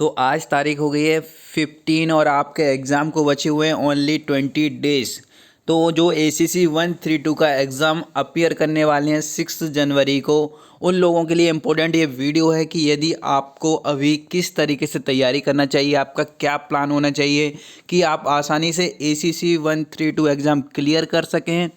तो आज तारीख हो गई है 15 और आपके एग्ज़ाम को बचे हुए हैं ओनली 20 डेज़। तो जो ACC 132 का एग्ज़ाम अपीयर करने वाले हैं 6 जनवरी को, उन लोगों के लिए इम्पोर्टेंट ये वीडियो है कि यदि आपको अभी किस तरीके से तैयारी करना चाहिए, आपका क्या प्लान होना चाहिए कि आप आसानी से ACC 132 एग्ज़ाम क्लियर कर सकें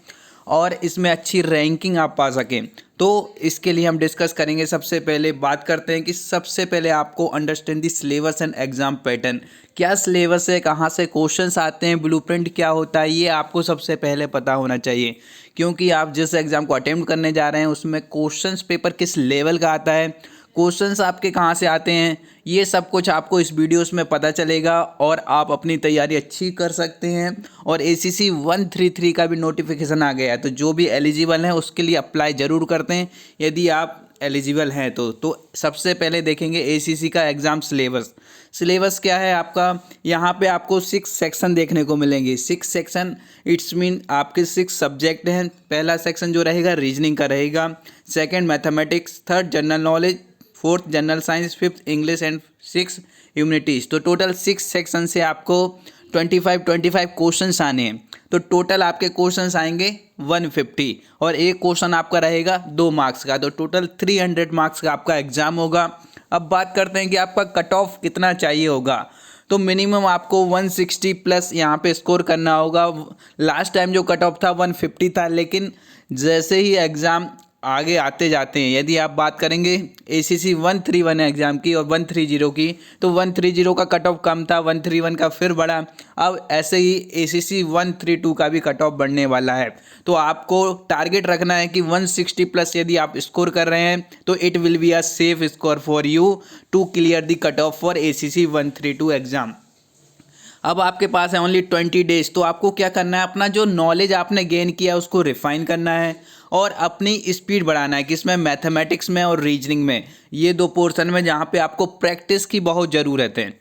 और इसमें अच्छी रैंकिंग आप पा सकें। तो इसके लिए हम डिस्कस करेंगे। सबसे पहले बात करते हैं कि सबसे पहले आपको understand the syllabus and exam pattern. क्या सिलेबस है, कहाँ से क्वेश्चंस आते हैं, ब्लूप्रिंट क्या होता है, ये आपको सबसे पहले पता होना चाहिए। क्योंकि आप जिस एग्ज़ाम को अटेम्प्ट करने जा रहे हैं उसमें क्वेश्चंस पेपर किस लेवल का आता है, क्वेश्चंस आपके कहाँ से आते हैं, ये सब कुछ आपको इस वीडियोस में पता चलेगा और आप अपनी तैयारी अच्छी कर सकते हैं। और ACC 133 का भी नोटिफिकेशन आ गया है, तो जो भी एलिजिबल हैं उसके लिए अप्लाई ज़रूर करते हैं यदि आप एलिजिबल हैं तो सबसे पहले देखेंगे ACC का एग्ज़ाम सिलेबस क्या है आपका। यहाँ पे आपको 6 सेक्शन देखने को मिलेंगे। 6 सेक्शन इट्स मीन आपके 6 सब्जेक्ट हैं। पहला सेक्शन जो रहेगा रीजनिंग का रहेगा, second mathematics, third general knowledge, fourth general science, fifth English and 6 humanities. तो टोटल 6 सेक्शन से आपको 25 क्वेश्चंस आने हैं। तो टोटल आपके क्वेश्चंस आएंगे 150 और एक क्वेश्चन आपका रहेगा 2 मार्क्स का। तो टोटल 300 मार्क्स का आपका एग्जाम होगा। अब बात करते हैं कि आपका कट ऑफ कितना चाहिए होगा। तो मिनिमम आपको 160 प्लस यहाँ पे स्कोर करना होगा। लास्ट टाइम जो कट ऑफ था 150 था, लेकिन जैसे ही एग्ज़ाम आगे आते जाते हैं, यदि आप बात करेंगे ACC 131 एग्ज़ाम की और 130 की, तो 130 का कट ऑफ कम था, 131 का फिर बढ़ा। अब ऐसे ही ACC 132 का भी कट ऑफ बढ़ने वाला है। तो आपको टारगेट रखना है कि 160 प्लस यदि आप स्कोर कर रहे हैं तो it will be a safe score for you to clear the cut off for ACC 132 exam. अब आपके पास है ओनली 20 डेज। तो आपको क्या करना है, अपना जो नॉलेज आपने गेन किया उसको रिफाइन करना है और अपनी स्पीड बढ़ाना है, किसमें, मैथमेटिक्स में और रीजनिंग में। ये 2 पोर्शन में जहाँ पे आपको प्रैक्टिस की बहुत ज़रूरत है।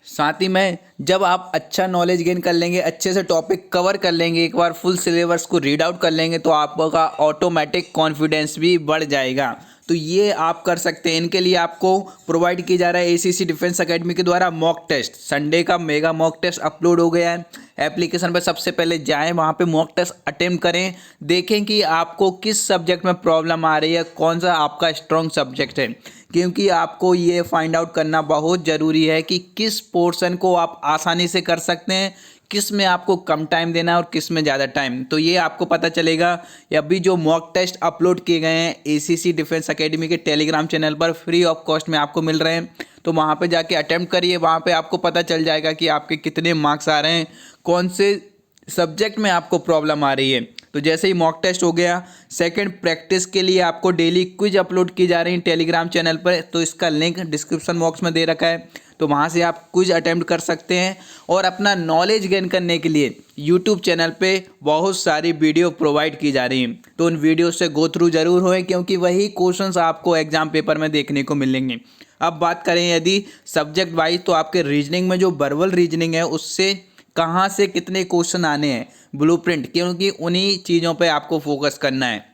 साथ ही में जब आप अच्छा नॉलेज गेन कर लेंगे, अच्छे से टॉपिक कवर कर लेंगे, एक बार फुल सिलेबस को रीड आउट कर लेंगे, तो आपका ऑटोमेटिक कॉन्फिडेंस भी बढ़ जाएगा। तो ये आप कर सकते हैं। इनके लिए आपको प्रोवाइड किया जा रहा है ACC डिफेंस एकेडमी के द्वारा मॉक टेस्ट। संडे का मेगा मॉक टेस्ट अपलोड हो गया है एप्लीकेशन पर। सबसे पहले जाएं, वहाँ पे मॉक टेस्ट अटेम्प्ट करें, देखें कि आपको किस सब्जेक्ट में प्रॉब्लम आ रही है, कौन सा आपका स्ट्रॉन्ग सब्जेक्ट है। क्योंकि आपको ये फाइंड आउट करना बहुत ज़रूरी है कि किस पोर्शन को आप आसानी से कर सकते हैं, किस में आपको कम टाइम देना है और किस में ज़्यादा टाइम। तो ये आपको पता चलेगा। अभी जो मॉक टेस्ट अपलोड किए गए हैं ACC डिफेंस एकेडमी के टेलीग्राम चैनल पर फ्री ऑफ कॉस्ट में आपको मिल रहे हैं, तो वहाँ पे जाके अटेम्प्ट करिए। वहाँ पे आपको पता चल जाएगा कि आपके कितने मार्क्स आ रहे हैं, कौन से सब्जेक्ट में आपको प्रॉब्लम आ रही है। तो जैसे ही मॉक टेस्ट हो गया, सेकंड प्रैक्टिस के लिए आपको डेली क्विज अपलोड की जा रही है टेलीग्राम चैनल पर। तो इसका लिंक डिस्क्रिप्शन बॉक्स में दे रखा है, तो वहाँ से आप क्विज अटेम्प्ट कर सकते हैं। और अपना नॉलेज गेन करने के लिए यूट्यूब चैनल पे बहुत सारी वीडियो प्रोवाइड की जा रही हैं, तो उन वीडियो से गो थ्रू ज़रूर होएं, क्योंकि वही क्वेश्चंस आपको एग्जाम पेपर में देखने को मिलेंगे। अब बात करें यदि सब्जेक्ट वाइज, तो आपके रीजनिंग में जो वर्बल रीजनिंग है उससे कहाँ से कितने क्वेश्चन आने हैं, ब्लूप्रिंट, क्योंकि उन्हीं चीज़ों पे आपको फोकस करना है।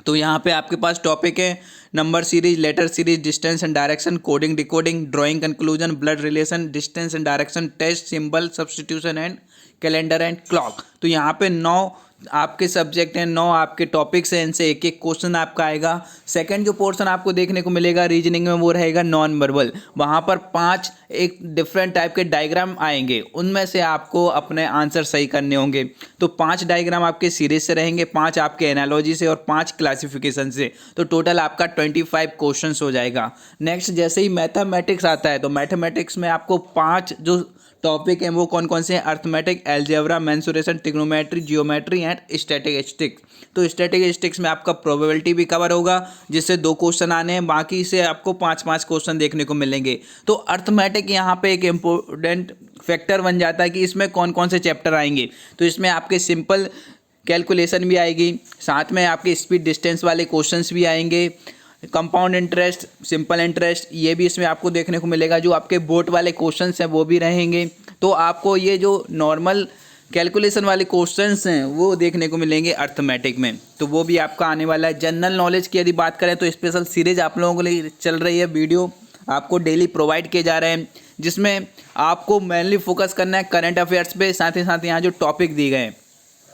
तो यहाँ पे आपके पास टॉपिक है number series, letter series, distance and direction, coding decoding, drawing conclusion, blood relation, distance and direction, test, symbol, substitution and calendar and clock. तो यहाँ पे 9 आपके सब्जेक्ट हैं, 9 आपके टॉपिक्स हैं, इनसे एक एक क्वेश्चन आपका आएगा। सेकंड जो पोर्शन आपको देखने को मिलेगा रीजनिंग में वो रहेगा नॉन वर्बल। वहाँ पर 5 एक डिफरेंट टाइप के डायग्राम आएंगे, उनमें से आपको अपने आंसर सही करने होंगे। तो 5 डायग्राम आपके सीरीज से रहेंगे, 5 आपके एनालॉजी से और 5 क्लासिफिकेशन से। तो टोटल आपका 25 क्वेश्चन हो जाएगा। नेक्स्ट जैसे ही मैथमेटिक्स आता है, तो मैथमेटिक्स में आपको 5 जो टॉपिक हैं वो कौन कौन से हैं, arithmetic, algebra, mensuration, trigonometry, geometry and statistics. तो स्टैटिस्टिक्स में आपका प्रोबेबिलिटी भी कवर होगा, जिससे 2 क्वेश्चन आने हैं, बाकी से आपको 5-5 क्वेश्चन देखने को मिलेंगे। तो अर्थमेटिक यहाँ पे एक इम्पोर्टेंट फैक्टर बन जाता है कि इसमें कौन कौन से चैप्टर आएंगे। तो इसमें आपके सिंपल कैलकुलेशन भी आएगी, साथ में आपके स्पीड डिस्टेंस वाले क्वेश्चंस भी आएंगे, कंपाउंड इंटरेस्ट, सिंपल इंटरेस्ट, ये भी इसमें आपको देखने को मिलेगा। जो आपके बोर्ड वाले क्वेश्चंस हैं वो भी रहेंगे। तो आपको ये जो नॉर्मल कैलकुलेशन वाले क्वेश्चंस हैं वो देखने को मिलेंगे अर्थमेटिक में, तो वो भी आपका आने वाला है। जनरल नॉलेज की यदि बात करें तो स्पेशल सीरीज आप लोगों के लिए चल रही है वीडियो, आपको डेली प्रोवाइड किए जा रहे हैं, जिसमें आपको मेनली फोकस करना है करंट अफेयर्स पे। साथ ही साथ यहाँ जो टॉपिक दिए गए हैं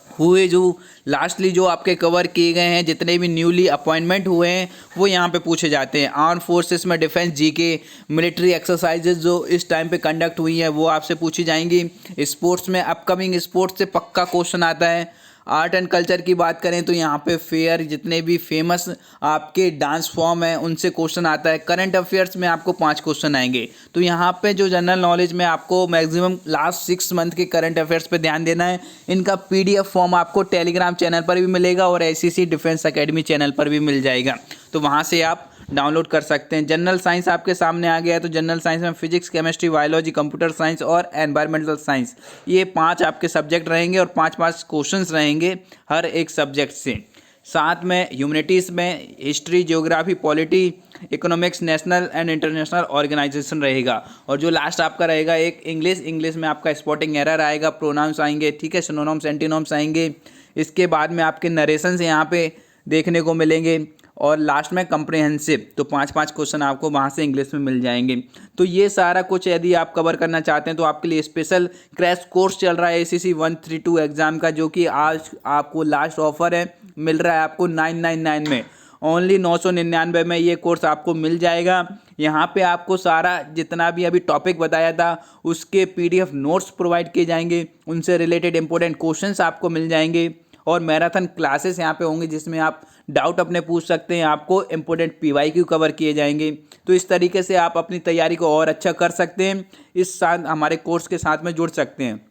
हुए जो लास्टली जो आपके कवर किए गए हैं, जितने भी न्यूली अपॉइंटमेंट हुए हैं वो यहाँ पे पूछे जाते हैं। आर्म फोर्सेस में डिफेंस जीके, मिलिट्री एक्सरसाइजेज जो इस टाइम पे कंडक्ट हुई है वो आपसे पूछी जाएंगी। स्पोर्ट्स में अपकमिंग स्पोर्ट्स से पक्का क्वेश्चन आता है। आर्ट एंड कल्चर की बात करें तो यहाँ पे फेयर जितने भी फेमस आपके डांस फॉर्म है उनसे क्वेश्चन आता है। करंट अफेयर्स में आपको 5 क्वेश्चन आएंगे। तो यहाँ पे जो जनरल नॉलेज में आपको मैक्सिमम लास्ट 6 मंथ के करंट अफेयर्स पे ध्यान देना है। इनका PDF फॉर्म आपको टेलीग्राम चैनल पर भी मिलेगा और SEC डिफेंस एकेडमी चैनल पर भी मिल जाएगा, तो वहाँ से आप डाउनलोड कर सकते हैं। जनरल साइंस आपके सामने आ गया है, तो जनरल साइंस में physics, chemistry, biology, computer science और एनवायरमेंटल साइंस, ये 5 आपके सब्जेक्ट रहेंगे और 5-5 क्वेश्चंस रहेंगे हर एक सब्जेक्ट से। साथ में ह्यूमैनिटीज़ में history, geography, polity, economics, national and international organisation रहेगा। और जो लास्ट आपका रहेगा एक इंग्लिश में आपका स्पॉटिंग एरर आएगा, प्रोनाउंस आएंगे, ठीक है, सिनोनिम्स, एंटीनोम्स आएंगे। इसके बाद में आपके नरेशंस यहाँ पे देखने को मिलेंगे और लास्ट में कम्प्रिहेंसिव, तो 5-5 क्वेश्चन आपको वहाँ से इंग्लिश में मिल जाएंगे। तो ये सारा कुछ यदि आप कवर करना चाहते हैं तो आपके लिए स्पेशल क्रैश कोर्स चल रहा है ACC 132 एग्ज़ाम का, जो कि आज आपको लास्ट ऑफर है, मिल रहा है आपको 999 में, ओनली 999 में ये कोर्स आपको मिल जाएगा। यहाँ पे आपको सारा जितना भी अभी टॉपिक बताया था उसके PDF नोट्स प्रोवाइड किए जाएंगे, उनसे रिलेटेड इंपॉर्टेंट क्वेश्चंस आपको मिल जाएंगे और मैराथन क्लासेस यहाँ पे होंगी जिसमें आप डाउट अपने पूछ सकते हैं, आपको इंपॉर्टेंट PYQ कवर किए जाएंगे। तो इस तरीके से आप अपनी तैयारी को और अच्छा कर सकते हैं, इस साथ हमारे कोर्स के साथ में जुड़ सकते हैं।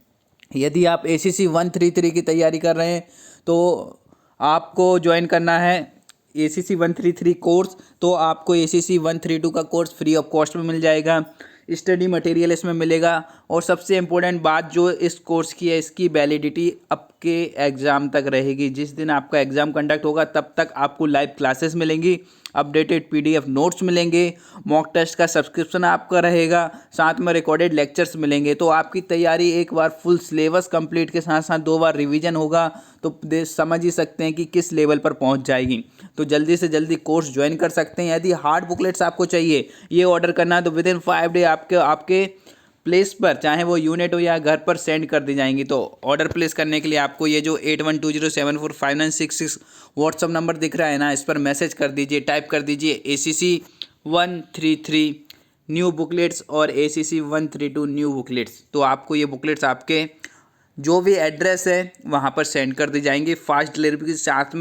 यदि आप ACC 133 की तैयारी कर रहे हैं तो आपको ज्वाइन करना है ACC 133 कोर्स, तो आपको ACC 132 का कोर्स फ्री ऑफ कॉस्ट में मिल जाएगा। स्टडी मटेरियल इसमें मिलेगा और सबसे इम्पोर्टेंट बात जो इस कोर्स की है, इसकी वैलिडिटी आपके एग्ज़ाम तक रहेगी। जिस दिन आपका एग्ज़ाम कंडक्ट होगा तब तक आपको लाइव क्लासेस मिलेंगी, अपडेटेड PDF नोट्स मिलेंगे, मॉक टेस्ट का सब्सक्रिप्शन आपका रहेगा, साथ में रिकॉर्डेड लेक्चर्स मिलेंगे। तो आपकी तैयारी एक बार फुल सिलेबस कंप्लीट के साथ साथ 2 बार रिवीजन होगा तो समझ ही सकते हैं कि किस लेवल पर पहुंच जाएगी। तो जल्दी से जल्दी कोर्स ज्वाइन कर सकते हैं। यदि हार्ड बुकलेट्स आपको चाहिए, ये ऑर्डर करना है तो विदिन 5 डे आपके प्लेस पर, चाहे वो यूनिट हो या घर पर, सेंड कर दी जाएंगी। तो ऑर्डर प्लेस करने के लिए आपको ये जो 8120745966 व्हाट्सअप नंबर दिख रहा है ना, इस पर मैसेज कर दीजिए, टाइप कर दीजिए ACC 133 न्यू बुकलेट्स और ACC 132 न्यू बुकलेट्स। तो आपको ये बुकलेट्स आपके जो भी एड्रेस है वहाँ पर सेंड कर दी जाएंगी फास्ट डिलीवरी के साथ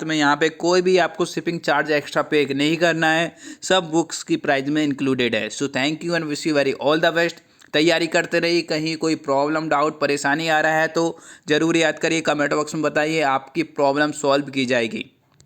में यहाँ पे कोई भी आपको शिपिंग चार्ज एक्स्ट्रा पे नहीं करना है, सब बुक्स की प्राइस में इंक्लूडेड है। So thank you and wish you very all the best. तैयारी करते रहिए, कहीं कोई प्रॉब्लम, डाउट, परेशानी आ रहा है तो ज़रूर याद करिए, कमेंट बॉक्स में बताइए, आपकी प्रॉब्लम सॉल्व की जाएगी।